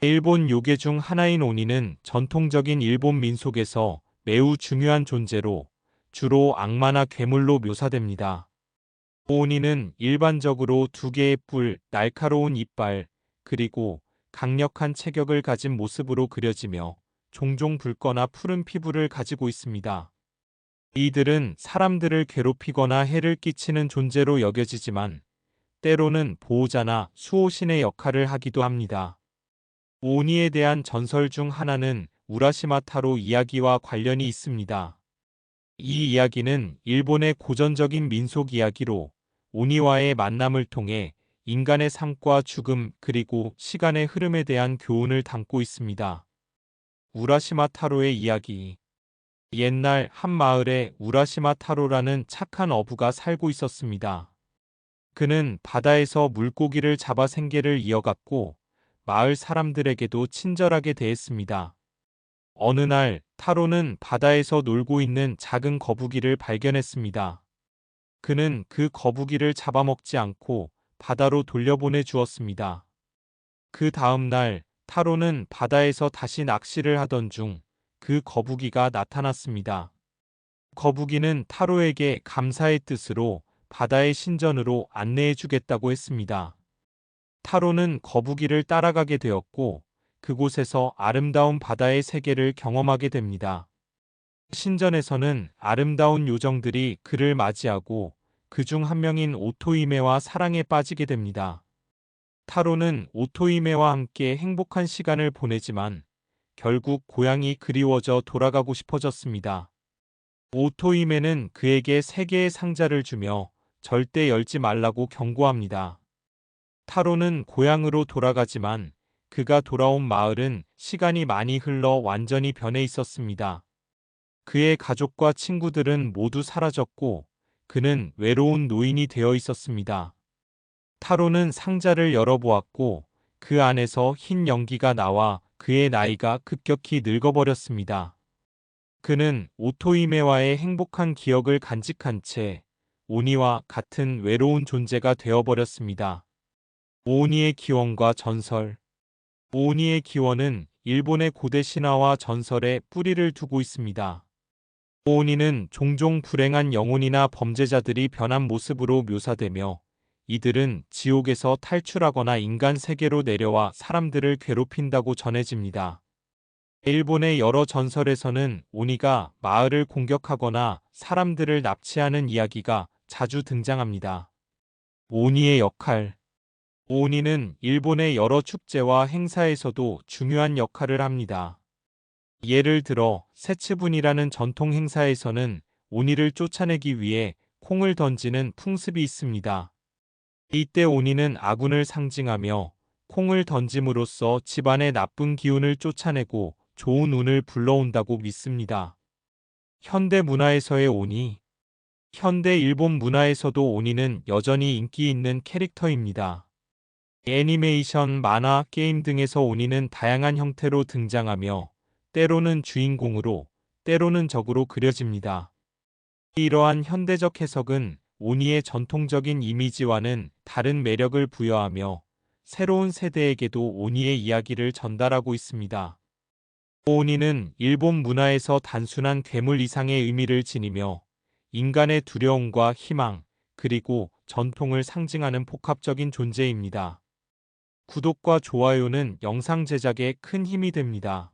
일본 요괴 중 하나인 오니는 전통적인 일본 민속에서 매우 중요한 존재로 주로 악마나 괴물로 묘사됩니다. 오니는 일반적으로 두 개의 뿔, 날카로운 이빨, 그리고 강력한 체격을 가진 모습으로 그려지며 종종 붉거나 푸른 피부를 가지고 있습니다. 이들은 사람들을 괴롭히거나 해를 끼치는 존재로 여겨지지만 때로는 보호자나 수호신의 역할을 하기도 합니다. 오니에 대한 전설 중 하나는 우라시마 타로 이야기와 관련이 있습니다. 이 이야기는 일본의 고전적인 민속 이야기로 오니와의 만남을 통해 인간의 삶과 죽음 그리고 시간의 흐름에 대한 교훈을 담고 있습니다. 우라시마 타로의 이야기. 옛날 한 마을에 우라시마 타로라는 착한 어부가 살고 있었습니다. 그는 바다에서 물고기를 잡아 생계를 이어갔고 마을 사람들에게도 친절하게 대했습니다. 어느 날 타로는 바다에서 놀고 있는 작은 거북이를 발견했습니다. 그는 그 거북이를 잡아먹지 않고 바다로 돌려보내 주었습니다. 그 다음 날 타로는 바다에서 다시 낚시를 하던 중 그 거북이가 나타났습니다. 거북이는 타로에게 감사의 뜻으로 바다의 신전으로 안내해 주겠다고 했습니다. 타로는 거북이를 따라가게 되었고 그곳에서 아름다운 바다의 세계를 경험하게 됩니다. 신전에서는 아름다운 요정들이 그를 맞이하고 그중 한 명인 오토이메와 사랑에 빠지게 됩니다. 타로는 오토이메와 함께 행복한 시간을 보내지만 결국 고향이 그리워져 돌아가고 싶어졌습니다. 오토이메는 그에게 세 개의 상자를 주며 절대 열지 말라고 경고합니다. 타로는 고향으로 돌아가지만 그가 돌아온 마을은 시간이 많이 흘러 완전히 변해 있었습니다. 그의 가족과 친구들은 모두 사라졌고 그는 외로운 노인이 되어 있었습니다. 타로는 상자를 열어보았고 그 안에서 흰 연기가 나와 그의 나이가 급격히 늙어버렸습니다. 그는 오토이메와의 행복한 기억을 간직한 채 오니와 같은 외로운 존재가 되어버렸습니다. 오니의 기원과 전설. 오니의 기원은 일본의 고대 신화와 전설에 뿌리를 두고 있습니다. 오니는 종종 불행한 영혼이나 범죄자들이 변한 모습으로 묘사되며 이들은 지옥에서 탈출하거나 인간 세계로 내려와 사람들을 괴롭힌다고 전해집니다. 일본의 여러 전설에서는 오니가 마을을 공격하거나 사람들을 납치하는 이야기가 자주 등장합니다. 오니의 역할. 오니는 일본의 여러 축제와 행사에서도 중요한 역할을 합니다. 예를 들어 세츠분이라는 전통 행사에서는 오니를 쫓아내기 위해 콩을 던지는 풍습이 있습니다. 이때 오니는 아군을 상징하며 콩을 던짐으로써 집안의 나쁜 기운을 쫓아내고 좋은 운을 불러온다고 믿습니다. 현대 문화에서의 오니. 현대 일본 문화에서도 오니는 여전히 인기 있는 캐릭터입니다. 애니메이션, 만화, 게임 등에서 오니는 다양한 형태로 등장하며 때로는 주인공으로, 때로는 적으로 그려집니다. 이러한 현대적 해석은 오니의 전통적인 이미지와는 다른 매력을 부여하며 새로운 세대에게도 오니의 이야기를 전달하고 있습니다. 오니는 일본 문화에서 단순한 괴물 이상의 의미를 지니며 인간의 두려움과 희망, 그리고 전통을 상징하는 복합적인 존재입니다. 구독과 좋아요는 영상 제작에 큰 힘이 됩니다.